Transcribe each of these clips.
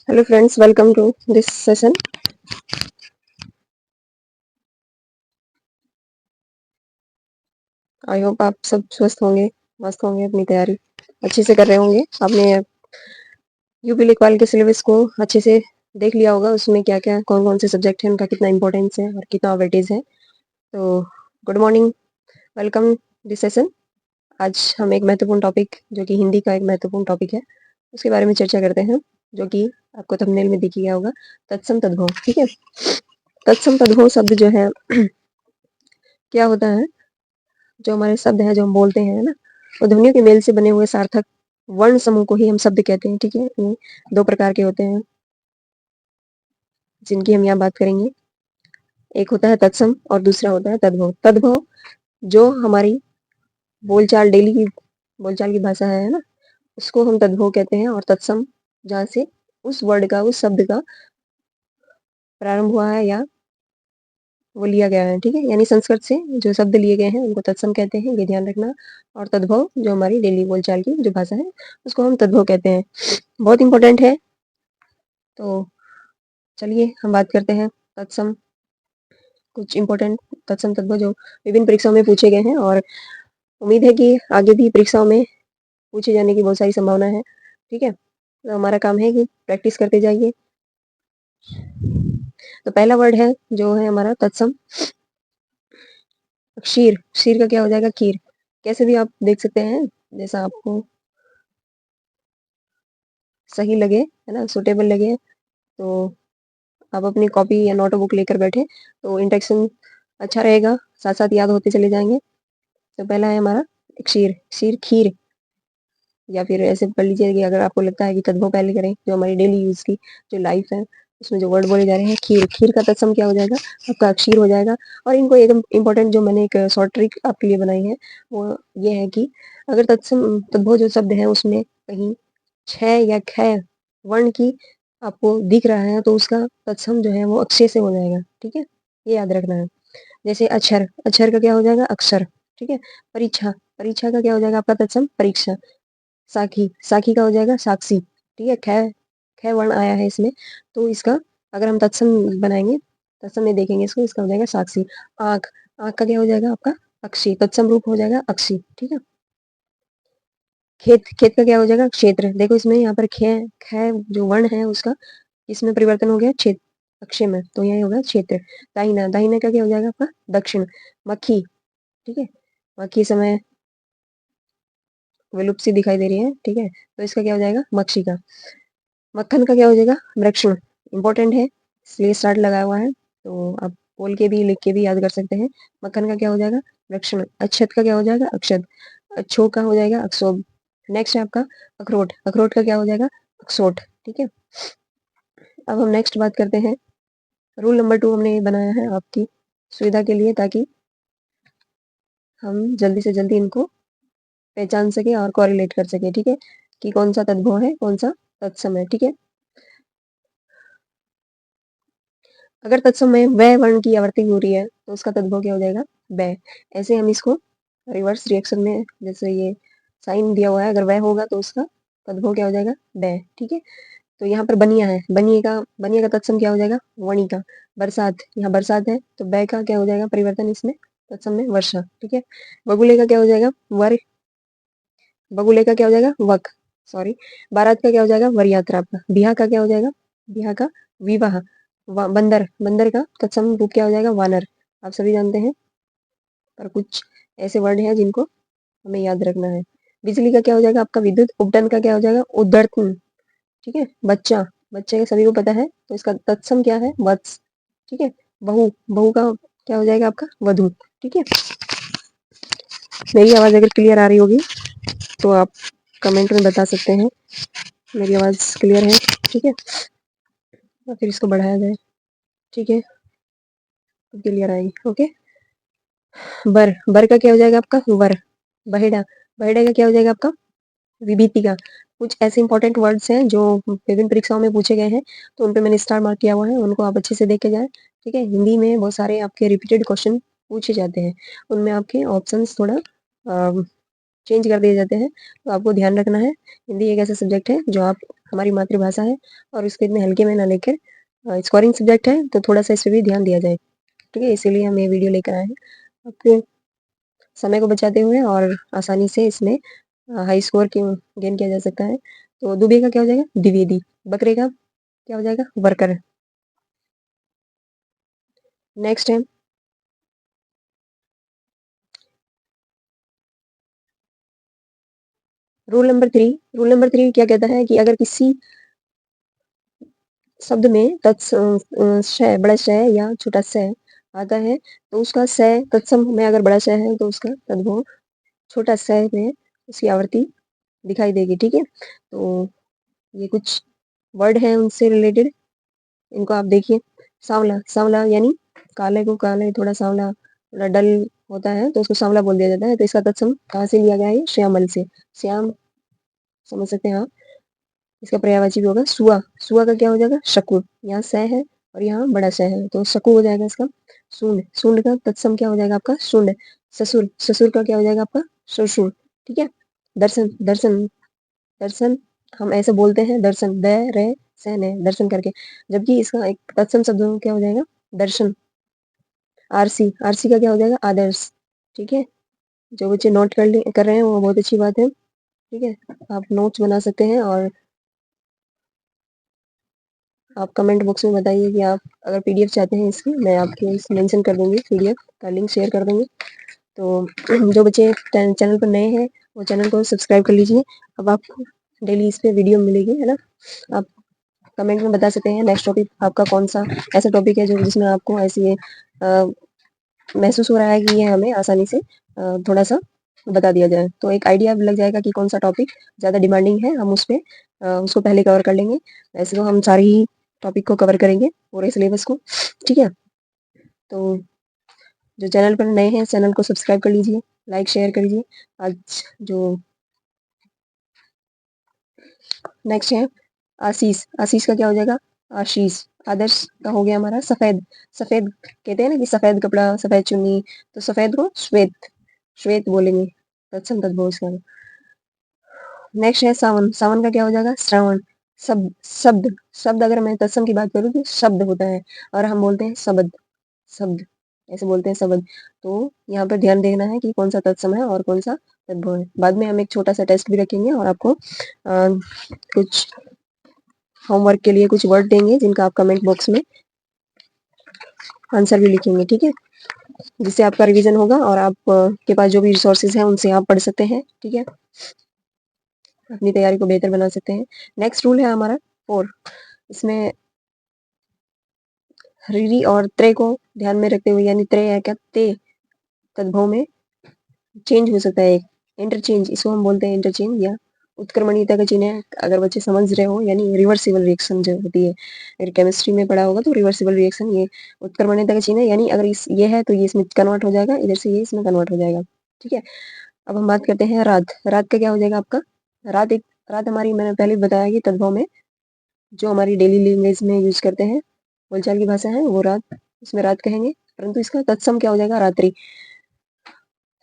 Hello friends, welcome to this session. I hope आप सब स्वस्थ होंगे, मस्त होंगे, अपनी तैयारी अच्छे से कर रहे होंगे। आपने यूपी लिखवाल के सिलेबस को अच्छे से देख लिया होगा। उसमें क्या क्या कौन कौन से सब्जेक्ट हैं, उनका कितना इंपॉर्टेंस है और कितना वेटेज है। तो good morning, welcome this session. आज हम एक महत्वपूर्ण टॉपिक, जो कि हिंदी का एक महत्वपूर्ण टॉपिक है, उसके बारे में चर्चा करते हैं, जो कि आपको थंबनेल में दिख गया होगा, तत्सम तद्भव। ठीक है, तत्सम तद्भव शब्द जो है क्या होता है, जो हमारे शब्द हैं जो हम बोलते हैं ना, वो ध्वनियों के मेल से बने हुए सार्थक वर्ण समूह को ही हम शब्द कहते हैं। ठीक है, ये दो प्रकार के होते हैं जिनकी हम यहाँ बात करेंगे। एक होता है तत्सम और दूसरा होता है तद्भव। तद्भव जो हमारी बोलचाल, डेली की बोलचाल की भाषा है ना, उसको हम तद्भव कहते हैं। और तत्सम जहाँ से उस वर्ड का, उस शब्द का प्रारंभ हुआ है या वो लिया गया है। ठीक है, यानी संस्कृत से जो शब्द लिए गए हैं उनको तत्सम कहते हैं, ये ध्यान रखना। और तद्भव जो हमारी डेली बोलचाल की जो भाषा है उसको हम तद्भव कहते हैं। बहुत इंपॉर्टेंट है। तो चलिए हम बात करते हैं तत्सम, कुछ इंपॉर्टेंट तत्सम तद्भव जो विभिन्न परीक्षाओं में पूछे गए हैं, और उम्मीद है कि आगे भी परीक्षाओं में पूछे जाने की बहुत सारी संभावना है। ठीक है, तो हमारा काम है कि प्रैक्टिस करते जाइए। तो पहला वर्ड है जो है हमारा तत्सम, क्षीर। क्षीर का क्या हो जाएगा? खीर। कैसे भी आप देख सकते हैं, जैसा आपको सही लगे, है ना, सुटेबल लगे। तो आप अपनी कॉपी या नोटबुक लेकर बैठे तो इंटेक्शन अच्छा रहेगा, साथ साथ याद होते चले जाएंगे। तो पहला है हमारा क्षीर। क्षीर, खीर, या फिर ऐसे पढ़ लीजिए कि अगर आपको लगता है कि तद्भव पहले करें, जो हमारी डेली यूज की जो लाइफ है उसमें जो वर्ड बोले जा रहे हैं। खीर, खीर का तत्सम क्या हो जाएगा? आपका अक्षीर हो जाएगा। और इनको एक इम्पोर्टेंट जो मैंने एक शॉर्ट ट्रिक आपके लिए बनाई है वो ये है कि अगर तत्सम तद्भव जो शब्द है उसमें कहीं छ या ख वर्ण की आपको दिख रहा है तो उसका तत्सम जो है वो अक्षय से हो जाएगा। ठीक है, ये याद रखना है। जैसे अक्षर, अक्षर का क्या हो जाएगा? अक्षर। ठीक है, परीक्षा, परीक्षा का क्या हो जाएगा आपका तत्सम? परीक्षा। साखी, साखी का हो जाएगा साक्षी। ठीक है, ख ख वर्ण आया है इसमें, तो इसका अगर हम तत्सम बनाएंगे, तत्सम में देखेंगे इसको, इसका हो जाएगा साक्षी। आंख, आंख का क्या हो जाएगा आपका? अक्षी। तत्सम रूप हो जाएगा अक्षी। ठीक है, खेत, खेत का क्या हो जाएगा? क्षेत्र। देखो इसमें यहाँ पर ख ख जो वर्ण है उसका इसमें परिवर्तन हो गया क्षेत्र, अक्षय में, तो यही होगा क्षेत्र। दाहिना, दाहिना का क्या हो जाएगा आपका? दक्षिण। मक्खी, ठीक है, मक्खी समय विलुप्त सी दिखाई दे रही है। ठीक है, तो इसका क्या हो जाएगा? मक्षिका। मक्खन का क्या हो जाएगा? वृक्षण। इंपॉर्टेंट है इसलिए स्टार्ट लगाया हुआ है, तो आप बोल के भी लिख के भी याद कर सकते हैं। मक्खन का क्या हो जाएगा? वृक्षण। अक्षत का क्या हो जाएगा? अक्षत। अच्छो का हो जाएगा अक्षोभ। नेक्स्ट है आपका अखरोट, अखरोट का क्या हो जाएगा? अक्षोट। ठीक है, अब हम नेक्स्ट बात करते हैं। रूल नंबर 2 हमने ये बनाया है आपकी सुविधा के लिए, ताकि हम जल्दी से जल्दी इनको पहचान सके और कोरिलेट कर सके। ठीक है, कि कौन सा तद्भव है, कौन सा तत्सम है। ठीक है, अगर तत्सम में व वर्ण की आवृत्ति हो रही है तो उसका तद्भव क्या हो जाएगा? ब। ऐसे हम इसको रिवर्स रिएक्शन में, जैसे ये साइन दिया हुआ है, अगर वह होगा तो उसका तद्भव क्या हो जाएगा? ब। ठीक है, तो यहाँ पर बनिया है, बनिए का, बनिए का तत्सम क्या हो जाएगा? वणि का। बरसात, यहाँ बरसात है तो ब का क्या हो जाएगा परिवर्तन इसमें? तत्सम में वर्षा। ठीक है, बगुले का क्या हो जाएगा? वर। बगुले का क्या हो जाएगा? वक। सॉरी, बारात का क्या हो जाएगा? वर यात्रा आपका। बिहा का क्या हो जाएगा? बिहा का विवाह। बंदर, बंदर का तत्सम रूप क्या हो जाएगा? वानर। आप सभी जानते हैं, पर कुछ ऐसे वर्ड हैं जिनको हमें याद रखना है। बिजली का क्या हो जाएगा आपका? विद्युत। उपटन का क्या हो जाएगा? उद्धर्तन। ठीक है, बच्चा, बच्चे का सभी को पता है, तो इसका तत्सम क्या है? वत्स। ठीक है, बहू, बहू का क्या हो जाएगा आपका? वधू। ठीक है, मेरी आवाज अगर क्लियर आ रही होगी तो आप कमेंट में बता सकते हैं मेरी आवाज क्लियर है। ठीक है, और फिर इसको बढ़ाया जाए। ठीक है, क्लियर आएगी। ओके, बर, बर का क्या हो जाएगा आपका? वर। बहेड़ा, बहेड़ा का क्या हो जाएगा आपका? विभीतिका। कुछ ऐसे इंपॉर्टेंट वर्ड्स हैं जो विभिन्न परीक्षाओं में पूछे गए हैं, तो उन पे मैंने स्टार मार्क किया हुआ है, उनको आप अच्छे से देख के जाएं। ठीक है, हिंदी में बहुत सारे आपके रिपीटेड क्वेश्चन पूछे जाते हैं, उनमें आपके ऑप्शंस थोड़ा चेंज कर दिए जाते हैं, तो आपको ध्यान रखना है। हिंदी एक ऐसा सब्जेक्ट है जो आप हमारी मातृभाषा है और उसको इतने हल्के में ना लेकर स्कोरिंग सब्जेक्ट है तो थोड़ा सा इस पर भी ध्यान दिया जाए, ठीक है। इसीलिए हम ये वीडियो लेकर आए हैं आपके समय को बचाते हुए और आसानी से इसमें हाई स्कोर गेन किया जा सकता है। तो दुबे का क्या हो जाएगा? द्विवेदी। बकरे का क्या हो जाएगा? वर्कर। नेक्स्ट है रूल नंबर 3। रूल नंबर 3 क्या कहता है कि अगर किसी शब्द में श बड़ा श या छोटा स आता है तो उसका स तत्सम में अगर बड़ा श है तो उसका तद्भव छोटा स में उसकी आवृत्ति दिखाई देगी, ठीक है। तो ये कुछ वर्ड हैं उनसे रिलेटेड, इनको आप देखिए। सांवला, सांवला यानी काले को काले थोड़ा सांवला थोड़ा डल होता है तो उसको सांवला बोल दिया जाता है। तो इसका तत्सम कहाँ से लिया गया है? श्यामल से। श्याम समझ सकते हैं आप। इसका पर्यायवाची भी होगा सुआ। सुआ का क्या हो जाएगा? शकुर। यहाँ स है और यहाँ बड़ा स है तो शकु हो जाएगा इसका। सूंड, सूंड का तत्सम क्या हो जाएगा आपका? शुंड। ससुर, ससुर का क्या हो जाएगा आपका? ससुर, ठीक है। दर्शन, दर्शन, दर्शन हम ऐसे बोलते हैं दर्शन, द रे स ने दर्शन करके, जबकि इसका एक तत्सम शब्द क्या हो जाएगा? दर्शन। आरसी, आरसी का क्या हो जाएगा? आदर्श, ठीक है। जो बच्चे नोट कर रहे हैं वो बहुत अच्छी बात है, ठीक है। आप नोट्स बना सकते हैं और आप कमेंट बॉक्स में बताइए कि आप अगर पीडीएफ चाहते हैं इसकी, मैं आपके इस मेंशन कर दूंगी, पीडीएफ का लिंक शेयर कर दूंगी। तो जो बच्चे चैनल पर नए हैं वो चैनल को सब्सक्राइब कर लीजिए। अब आपको डेली इस पे वीडियो मिलेगी, है ना। आप कमेंट में बता सकते हैं नेक्स्ट टॉपिक आपका कौन सा ऐसा टॉपिक है जो जिसमें आपको ऐसी महसूस हो रहा है कि ये हमें आसानी से थोड़ा सा बता दिया जाए, तो एक आइडिया लग जाएगा कि कौन सा टॉपिक ज़्यादा डिमांडिंग है। हम उस पे उसको पहले कवर कर लेंगे। वैसे तो हम सारी ही टॉपिक को कवर करेंगे, पूरे सिलेबस को, ठीक है। तो जो चैनल पर नए हैं चैनल को सब्सक्राइब कर लीजिए, लाइक शेयर कर लीजिए। आज जो नेक्स्ट है आशीष, आशीष का क्या हो जाएगा? आशीष। आदर्श का हो गया हमारा सफेद। सफेद कहते हैं ना कि सफेद कपड़ा सफेद चुन्नी, तो सफेद को श्वेत, श्वेत बोलेंगे, तत्सम तद्भव इसका। नेक्स्ट है सावन, सावन का क्या हो जाएगा? श्रावण। शब्द, शब्द, शब्द अगर मैं तत्सम की बात करूँ तो शब्द होता है और हम बोलते हैं शब्द, शब्द ऐसे बोलते हैं शब्द। तो यहाँ पर ध्यान देना है कि कौन सा तत्सम है और कौन सा तद्भव है। बाद में हम एक छोटा सा टेस्ट भी रखेंगे और आपको कुछ होमवर्क के लिए कुछ वर्ड देंगे जिनका आप कमेंट बॉक्स में आंसर भी लिखेंगे, ठीक है। जिससे आपका रिवीजन होगा और आप के पास जो भी रिसोर्सेज हैं उनसे आप पढ़ सकते हैं, ठीक है। अपनी तैयारी को बेहतर बना सकते हैं। नेक्स्ट रूल है हमारा 4। इसमें रीरी और त्रे को ध्यान में रखते हुए, यानी त्रे है क्या? ते तद्भव में चेंज हो सकता है एक इंटरचेंज, इसको हम बोलते हैं इंटरचेंज या उत्क्रमणीयता का चिन्ह है। अगर बच्चे समझ रहे हो यानी रिवर्सिबल रिएक्शन जो होती है, अगर केमिस्ट्री में पढ़ा होगा तो रिवर्सिबल रिएक्शन ये उत्क्रमणीयता का चिन्ह है, यानी अगर इस ये है तो ये इसमें कन्वर्ट हो जाएगा, इधर से ये इसमें कन्वर्ट हो जाएगा, ठीक है। अब हम बात करते हैं रात। रात का क्या हो जाएगा आपका? रात एक रात हमारी, मैंने पहले बताया कि तद्भव में जो हमारी डेली लैंग्वेज में यूज करते हैं, बोलचाल की भाषा है, वो रात, इसमें रात कहेंगे, परंतु इसका तत्सम क्या हो जाएगा? रात्रि।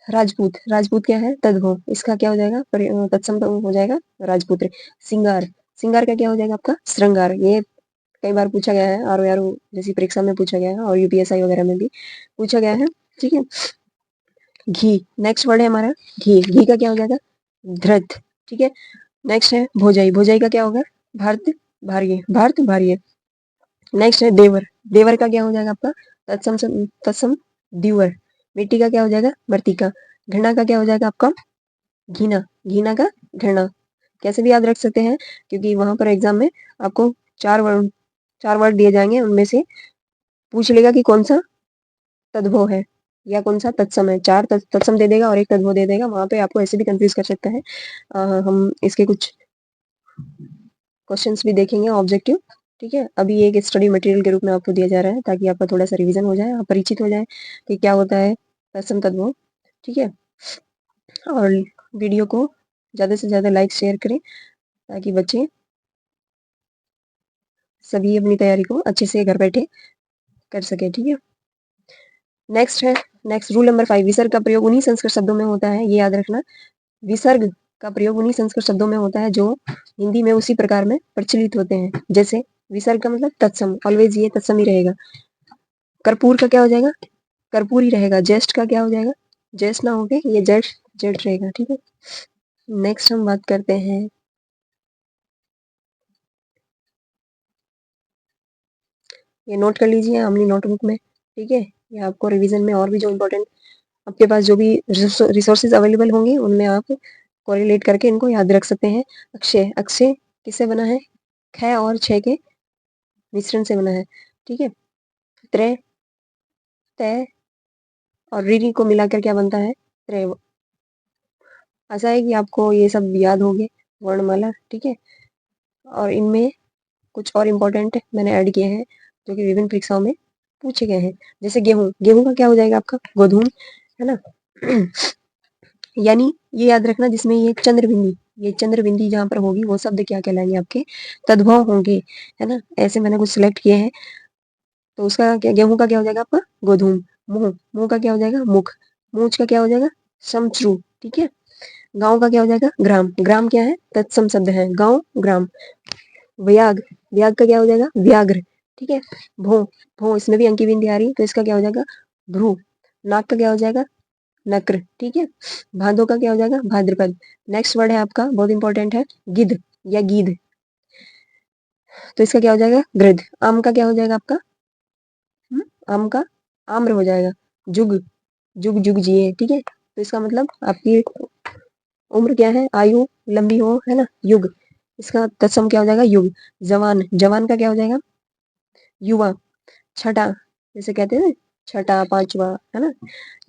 राजपूत, राजपूत क्या है? तद्भव, इसका क्या हो जाएगा? तत्सम तो हो जाएगा राजपुत्र। सिंगार, सिंगार का क्या हो जाएगा आपका? श्रृंगार। ये कई बार पूछा गया है, आर ओ जैसी परीक्षा में पूछा गया है और यूपीएसआई वगैरह में भी पूछा गया है, ठीक है। घी, नेक्स्ट वर्ड है हमारा घी। घी का क्या हो जाएगा? धृत, ठीक है। नेक्स्ट है भोजाई, भोजाई का क्या होगा? भारत भार्य, भारत भार्य। नेक्स्ट है देवर, देवर का क्या हो जाएगा आपका? तत्सम तत्सम द्यूवर। मिट्टी का क्या हो जाएगा? मृतिका। घृणा का क्या हो जाएगा आपका? घृणा, घृणा का घृणा। कैसे भी याद रख सकते हैं क्योंकि वहां पर एग्जाम में आपको चार वर्ड दिए जाएंगे, उनमें से पूछ लेगा कि कौन सा तद्भव है या कौन सा तत्सम है। चार तत्सम दे देगा और एक तद्भव दे देगा, वहां पे आपको ऐसे भी कंफ्यूज कर सकता है। हम इसके कुछ क्वेश्चंस भी देखेंगे ऑब्जेक्टिव, ठीक है। अभी एक स्टडी मटेरियल के रूप में आपको दिया जा रहा है ताकि आपका थोड़ा सा रिवीजन हो जाए, आप परिचित हो जाए कि क्या होता है तत्सम तद्भव, ठीक है। और वीडियो को ज़्यादा से ज़्यादा लाइक शेयर करें ताकि बच्चे सभी अपनी तैयारी को अच्छे से घर बैठे कर सके, ठीक है। नेक्स्ट है, नेक्स्ट रूल नंबर 5, विसर्ग का प्रयोग उन्हीं संस्कृत शब्दों में होता है, ये याद रखना। विसर्ग का प्रयोग उन्हीं संस्कृत शब्दों में होता है जो हिंदी में उसी प्रकार में प्रचलित होते हैं। जैसे विसर्ग का मतलब तत्सम, ऑलवेज ये तत्सम ही रहेगा। कर्पूर का क्या हो जाएगा? कर्पूर ही रहेगा। ज्येष्ठ का क्या हो जाएगा? ज्येष्ठ ना होके ये जेठ जेठ रहेगा। ठीक है, नेक्स्ट हम बात करते हैं, ये नोट कर लीजिए अपनी नोटबुक में। ठीक है, ये आपको रिवीजन में और भी जो इम्पोर्टेंट आपके पास जो भी रिसोर्सेज अवेलेबल होंगे उनमें आप कोरिलेट करके इनको याद रख सकते हैं। अक्षय, अक्षय किससे बना है? ख और छ के मिश्रण से बना है। ठीक है, त्रय, तय और रीरी को मिलाकर क्या बनता है? त्रय। आशा है कि आपको ये सब याद होंगे वर्णमाला। ठीक है, और इनमें कुछ और इम्पोर्टेंट मैंने ऐड किए हैं जो कि विभिन्न परीक्षाओं में पूछे गए हैं। जैसे गेहूं, गेहूं का क्या हो जाएगा आपका? गोधूम, है ना। यानी ये याद रखना जिसमें ये चंद्र बिंदी, ये चंद्र बिंदी जहाँ पर होगी वो शब्द क्या कहलाएंगे? आपके तद्भव होंगे, है ना। ऐसे मैंने कुछ सिलेक्ट किए हैं। तो उसका क्या, गेहूं का क्या हो जाएगा आपका? गोधूम। मुंह, मुंह का क्या हो जाएगा? मुख। मूछ का क्या हो जाएगा? समश्रु। ठीक है, गांव का क्या हो जाएगा? ग्राम। ग्राम क्या है? तत्सम शब्द है, गांव ग्राम। व्याग, व्याग का क्या हो जाएगा? व्याघ्र। ठीक है, भो, भो इसमें भी अंकी बिंदी आ रही है तो इसका क्या हो जाएगा? भ्रू। नाक का क्या हो जाएगा? नक्र। ठीक है, भादों का क्या हो जाएगा? भाद्रपद। नेक्स्ट वर्ड है आपका बहुत इंपॉर्टेंट है, गिद्ध या गीध, तो इसका क्या हो जाएगा? गृध। आम का क्या हो जाएगा आपका? आम का आम्र हो जाएगा। जुग, जुग जुग जिए। ठीक है, तो इसका मतलब आपकी उम्र क्या है? आयु लंबी हो, है ना। युग, इसका तत्सम क्या हो जाएगा? युग। जवान, जवान का क्या हो जाएगा? युवा। छठा, जैसे कहते हैं ना छठा पांचवा, है ना,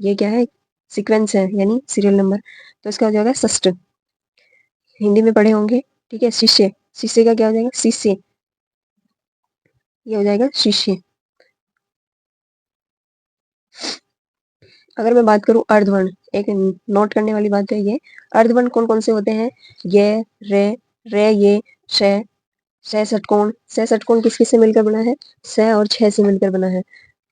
ये क्या है? सीक्वेंस है यानी सीरियल नंबर, तो इसका हो जाएगा षष्ठ। हिंदी में पढ़े होंगे। ठीक है, शिष्य, शिष्य का क्या हो जाएगा? शिष्य, ये हो जाएगा शिष्य। अगर मैं बात करूं अर्धवर्ण, एक नोट करने वाली बात है ये, अर्धवर्ण कौन कौन से होते हैं? ये, रे ये, श, श षटकोण। श षटकोण किस किस से मिलकर बना है? स और छ से मिलकर बना है।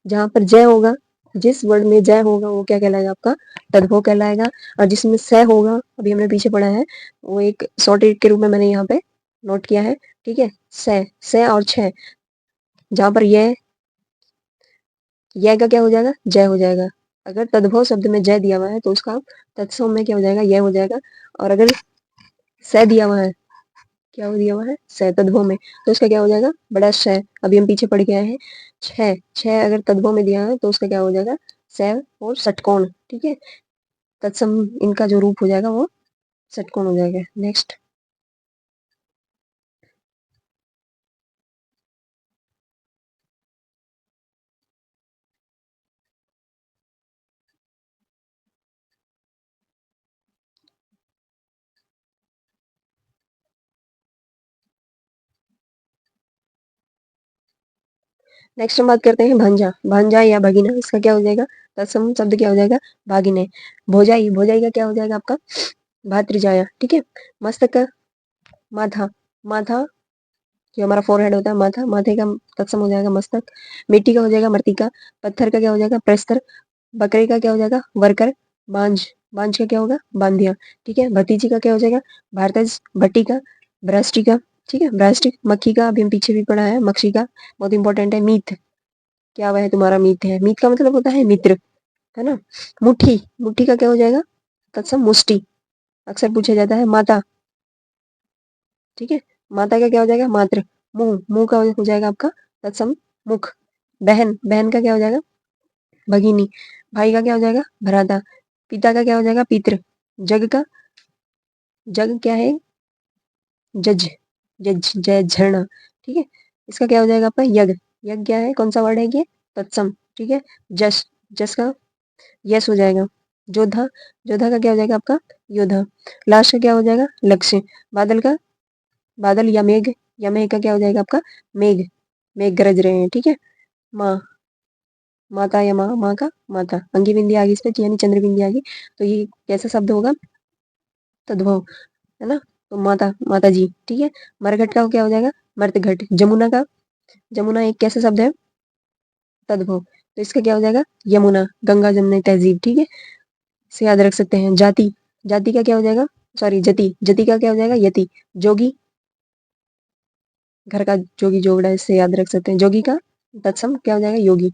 जहां पर जय होगा, जिस वर्ड में जय होगा वो क्या कहलाएगा? आपका तद्भव कहलाएगा। और जिसमें स होगा, अभी हमने पीछे पढ़ा है, वो एक शॉर्टेड के रूप में मैंने यहाँ पे नोट किया है। ठीक है, स और छ, जहां पर यह का क्या हो जाएगा? जय हो जाएगा। अगर तद्भव शब्द में जय दिया हुआ है तो उसका तत्सम में क्या हो जाएगा? यह हो जाएगा। और अगर स दिया हुआ है, क्या हो दिया हुआ है? स तद्भव में, तो उसका क्या हो जाएगा? बड़ा श। अभी हम पीछे पढ़ के आए हैं, छ, छ अगर तद्भव में दिया है तो उसका क्या हो जाएगा? स और षटकोण। ठीक है, तत्सम इनका जो रूप हो जाएगा वो षटकोण हो जाएगा। नेक्स्ट, नेक्स्ट हम बात करते हैं भांजा। भांजा या भगिना, इसका क्या हो जाएगा? तत्सम शब्द क्या हो जाएगा? भागिने। भोजाई, भोजाई का क्या हो जाएगा आपका? भातृजाया। ठीक है, मस्तक का माथा, माथा जो हमारा फोरहेड होता है, माथा, माथे का तत्सम हो जाएगा मस्तक। मिट्टी का हो जाएगा मृतिका। पत्थर का क्या हो जाएगा? प्रस्तर। बकरे का क्या हो जाएगा? वर्कर। बांझ, बांझ का क्या होगा? बांधिया। ठीक है, भतीजी का क्या हो जाएगा? भारतज। भट्टी का भ्रष्टिका। ठीक है, भ्रष्ट। मक्खी का अभी हम पीछे भी पढ़ा है, मक्षी का बहुत इंपॉर्टेंट है। मीत, क्या वह तुम्हारा मीत है? मीत का मतलब होता है मित्र, है ना। मुट्ठी, मुट्ठी का क्या हो जाएगा? तत्सम मुष्टि, अक्सर पूछा जाता है। माता, ठीक है, माता का क्या हो जाएगा? मात्र। मुंह, मुंह का हो जाएगा आपका तत्सम मुख। बहन, बहन का क्या हो जाएगा? भगिनी। भाई का क्या हो जाएगा? भ्राता। पिता का क्या हो जाएगा? पितृ। जग का, जग क्या है? जज, जज जय झरना। ठीक है, इसका क्या हो जाएगा आपका? यज्ञ। यज्ञ क्या है? कौन सा वर्ड है ये? तत्सम। ठीक है, जस, जस का यस हो जाएगा। जोधा, जोधा का क्या हो जाएगा आपका? योद्धा। लास्ट का क्या हो जाएगा? लक्ष्य। बादल का, बादल या मेघ, या मेघ का क्या हो जाएगा आपका? मेघ, मेघ गरज रहे हैं। ठीक है, माँ, माता या माँ, माँ का माता, अंगी बिंदी आ गई इस पे यानी चंद्र बिंदी आ गई, तो ये कैसा शब्द होगा? तद्भव, है ना। तो माता, माता जी। ठीक है, मरघट का क्या हो जाएगा? मर्तघट। जमुना का, जमुना एक कैसा शब्द है? तद्भव, तो इसका क्या हो जाएगा? यमुना, गंगा जमुना तहजीब। ठीक है, इसे याद रख सकते हैं। जाति, जाति का क्या हो जाएगा? सॉरी जति, जति का क्या हो जाएगा यति। जोगी, घर का जोगी जोगड़ा, इससे याद रख सकते हैं। जोगी का तत्सम क्या हो जाएगा योगी।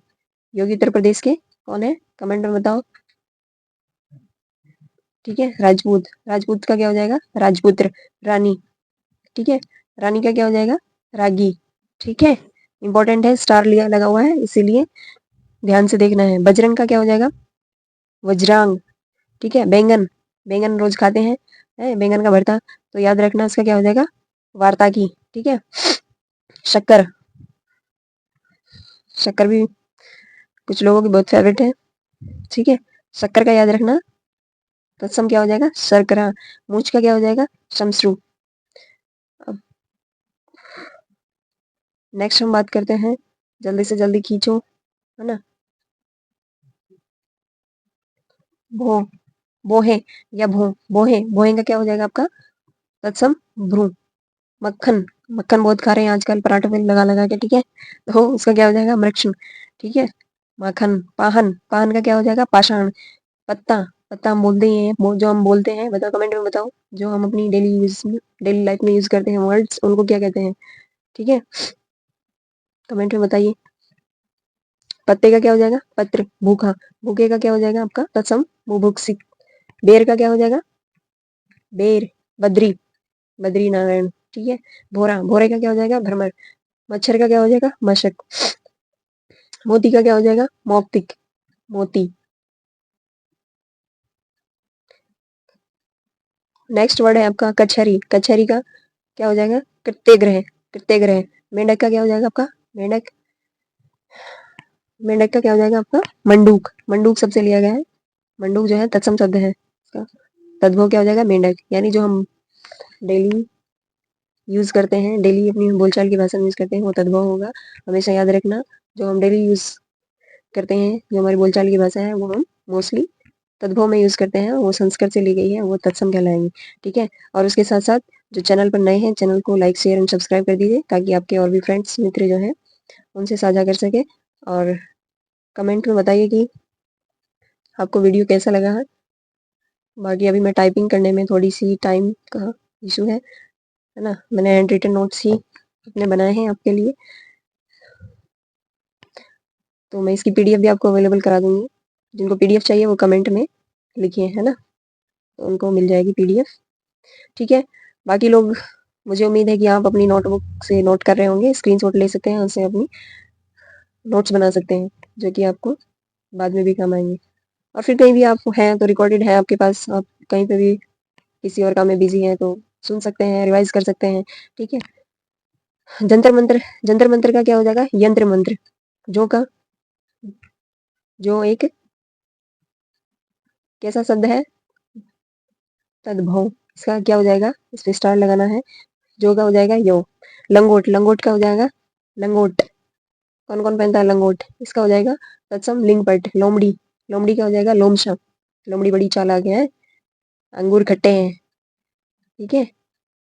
योगी उत्तर प्रदेश के कौन है, कमेंट में बताओ। ठीक है, राजपूत, राजपूत का क्या हो जाएगा राजपुत्र। रानी, ठीक है, रानी का क्या हो जाएगा रागी। ठीक है, इंपॉर्टेंट है, स्टार लिया लगा हुआ है इसीलिए ध्यान से देखना है। बजरंग का क्या हो जाएगा वज्रांग। ठीक है, बैंगन, बैंगन रोज खाते हैं, बैंगन का भरता, तो याद रखना इसका क्या हो जाएगा वार्ता की। ठीक है, शक्कर, शक्कर भी कुछ लोगों की बहुत फेवरेट है। ठीक है, शक्कर का याद रखना तत्सम क्या हो जाएगा शर्करा। मूछ का क्या हो जाएगा शमश्रु। अब नेक्स्ट हम बात करते हैं, जल्दी से जल्दी खींचो, है ना। भो, बोहे या भो, बोहे, बोहे का क्या हो जाएगा आपका तत्सम भ्रू। मक्खन, मक्खन बहुत खा रहे हैं आजकल पराठों में लगा लगा के। ठीक है, तो उसका क्या हो जाएगा मृक्षण। ठीक है, माखन। पाहन, पाहन का क्या हो जाएगा पाषाण। पत्ता, पत्ता हम बोलते ही हैं, जो हम बोलते हैं बताओ, कमेंट में बताओ, जो हम अपनी डेली यूज में, डेली लाइफ में यूज करते हैं वर्ड्स, उनको क्या कहते हैं। ठीक है, कमेंट में बताइए। पत्ते का क्या हो जाएगा पत्र। भूखा, भूखे का क्या हो जाएगा आपका तत्सम बुभुक्षित। बेर का क्या हो जाएगा बेर। बद्री, बद्री नारायण। ठीक है, भोरा, भोरे का क्या हो जाएगा भ्रमर। मच्छर का क्या हो जाएगा मशक। मोती का क्या हो जाएगा मौक्तिक, मोती। नेक्स्ट वर्ड है आपका कचहरी, कचहरी का क्या हो जाएगा कृत्यग्रह, कृत्यग्रह। मेंढक का क्या हो जाएगा आपका मेंढक, मेंढक का क्या हो जाएगा आपका मंडूक, मंडूक सबसे लिया गया है, मंडूक जो है तत्सम शब्द है इसका, तद्भव क्या हो जाएगा मेंढक। यानी जो हम डेली यूज करते हैं, डेली अपनी बोलचाल की भाषा में यूज करते हैं, वो तद्भव होगा। हमेशा याद रखना, जो हम डेली यूज करते हैं, जो हमारी बोलचाल की भाषा है, वो हम मोस्टली तद्भव में यूज करते हैं, वो संस्कृत से ली गई है, वो तत्सम कहलाएंगे। ठीक है, और उसके साथ साथ जो चैनल पर नए हैं, चैनल को लाइक शेयर एंड सब्सक्राइब कर दीजिए, ताकि आपके और भी फ्रेंड्स मित्र जो हैं उनसे साझा कर सके। और कमेंट में बताइए कि आपको वीडियो कैसा लगा है। बाकी अभी मैं टाइपिंग करने में थोड़ी सी टाइम का इशू है ना। मैंने हैंड रिटन नोट्स ही अपने बनाए हैं आपके लिए, तो मैं इसकी पीडीएफ भी आपको अवेलेबल करा दूंगी। जिनको पीडीएफ चाहिए वो कमेंट में लिखिए, है ना, तो उनको मिल जाएगी पीडीएफ। ठीक है, बाकी लोग, मुझे उम्मीद है कि आप अपनी नोटबुक से नोट कर रहे होंगे, स्क्रीनशॉट ले सकते हैं, उससे अपनी नोट्स बना सकते हैं, जो कि आपको बाद में भी काम आएंगे। और फिर कहीं भी आप हैं तो रिकॉर्डेड है आपके पास, आप कहीं पे भी किसी और काम में बिजी हैं तो सुन सकते हैं, रिवाइज कर सकते हैं। ठीक है, जंतर मंत्र, जंतर मंत्र का क्या हो जाएगा यंत्र मंत्र। जो का, जो एक कैसा शब्द है तद्भव, इसका क्या हो जाएगा इस पे स्टार लगाना है। जो का हो जाएगा यो। लंगोट, लंगोट का हो जाएगा लंगोट, कौन कौन पहनता है लंगोट, इसका हो जाएगा तत्सम लिंगपट। लोमड़ी, लोमड़ी का हो जाएगा लोमशा, लोमड़ी बड़ी चालाक है, अंगूर खट्टे हैं। ठीक है,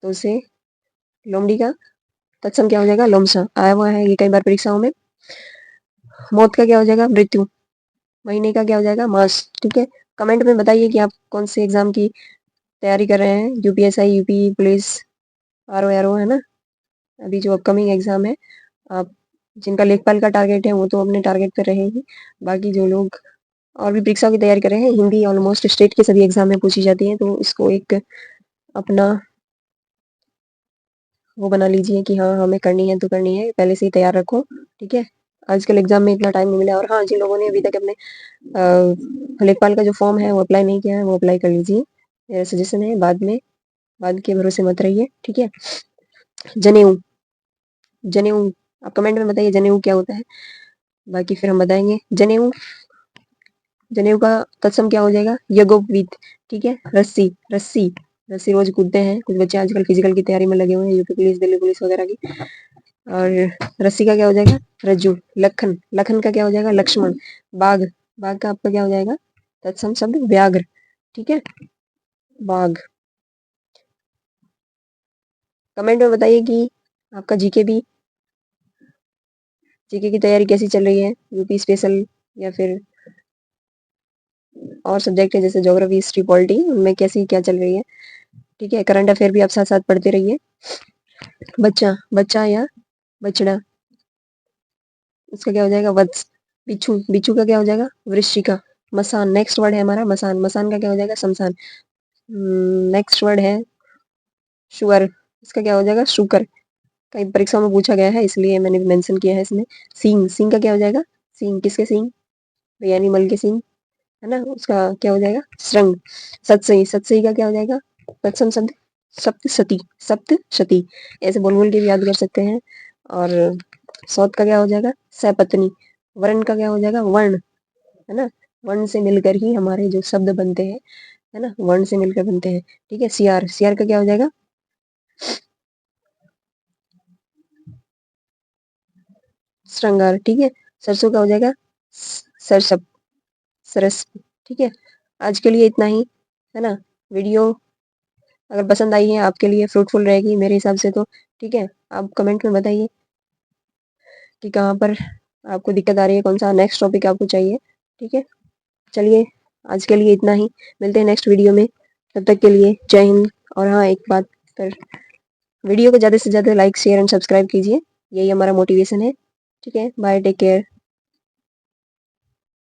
तो उसे लोमड़ी का तत्सम क्या हो जाएगा लोमशा, आया हुआ है ये कई बार परीक्षाओं में। मौत का क्या हो जाएगा मृत्यु, महीने का क्या हो जाएगा मास। ठीक है, कमेंट में बताइए कि आप कौन से एग्जाम की तैयारी कर रहे हैं, UPSI, UP police, RO arrow, है ना। अभी जो अपकमिंग एग्जाम है, आप जिनका लेखपाल का टारगेट है वो तो अपने टारगेट पर रहे ही, बाकी जो लोग और भी परीक्षाओं की तैयारी कर रहे हैं, हिंदी ऑलमोस्ट स्टेट के सभी एग्जाम में पूछी जाती है, तो इसको एक अपना वो बना लीजिए कि हाँ हमें करनी है तो करनी है, पहले से ही तैयार रखो। ठीक है, आजकल एग्जाम में इतना टाइम नहीं मिला। और हाँ, जिन लोगों ने अभी तक अपने लेखपाल का जो फॉर्म है वो अप्लाई नहीं किया है, वो अप्लाई कर लीजिए, मेरा सजेशन है। बाद में, बाद के भरोसे मत रहिए। ठीक है, जनेऊ, जनेऊ, आप कमेंट में बताइए जनेऊ क्या होता है, बाकी फिर हम बताएंगे। जनेऊ, जनेऊ का तत्सम क्या हो जाएगा यज्ञोपवीत। ठीक है, रस्सी, रस्सी, रस्सी रोज कूदते हैं कुछ बच्चे आजकल फिजिकल की तैयारी में लगे हुए हैं, यूपी पुलिस, दिल्ली पुलिस वगैरह की। और रस्सी का क्या हो जाएगा रज्जू। लखन, लखन का क्या हो जाएगा लक्ष्मण। बाघ, बाघ का आपका क्या हो जाएगा तत्सम शब्द व्याघ्र। ठीक है, बाघ। कमेंट में बताइए कि आपका जीके भी, जीके की तैयारी कैसी चल रही है, यूपी स्पेशल या फिर और सब्जेक्ट है जैसे ज्योग्राफी, हिस्ट्री, पॉलिटी, उनमें कैसी क्या चल रही है। ठीक है, करंट अफेयर भी आप साथ साथ पढ़ते रहिए। बच्चा, बच्चा या बछड़ा, उसका क्या हो जाएगा? वत्स। बिच्छू, बिच्छू का क्या हो जाएगा? वृश्चिका। मसान, नेक्स्ट वर्ड है हमारा मसान, मसान का क्या हो जाएगा? शमशान। नेक्स्ट वर्ड है शुअर, इसका क्या हो जाएगा? शुकर। कई परीक्षा में पूछा गया है इसलिए मैंने मेंशन किया है इसमें। सींग, सींग का क्या हो जाएगा? सींग, किसके सींग? भाई एनिमल के सींग, है ना, उसका क्या हो जाएगा? श्रृंग। सतसई, सतसई का क्या हो जाएगा? तत्सम शब्द, सप्तशती, सप्तशती। ऐसे बोल बोल के भी याद कर सकते हैं। और सौत का क्या हो जाएगा? सपत्नी। वर्ण का क्या हो जाएगा? वर्ण, है ना, वर्ण से मिलकर ही हमारे जो शब्द बनते हैं, है ना, वर्ण से मिलकर बनते हैं। ठीक है, सियार, सियार का क्या हो जाएगा? श्रृंगार। ठीक है, सरसों का हो जाएगा? सरसप, सरस। ठीक है, आज के लिए इतना ही, है ना। वीडियो अगर पसंद आई है आपके लिए फ्रूटफुल रहेगी मेरे हिसाब से तो। ठीक है, आप कमेंट में बताइए कि कहाँ पर आपको दिक्कत आ रही है, कौन सा नेक्स्ट टॉपिक आपको चाहिए। ठीक है, चलिए आज के लिए इतना ही, मिलते हैं नेक्स्ट वीडियो में। तब तक के लिए जय हिंद। और हाँ, एक बात फिर, वीडियो को ज़्यादा से ज़्यादा लाइक शेयर एंड सब्सक्राइब कीजिए, यही हमारा मोटिवेशन है। ठीक है, बाय, टेक केयर।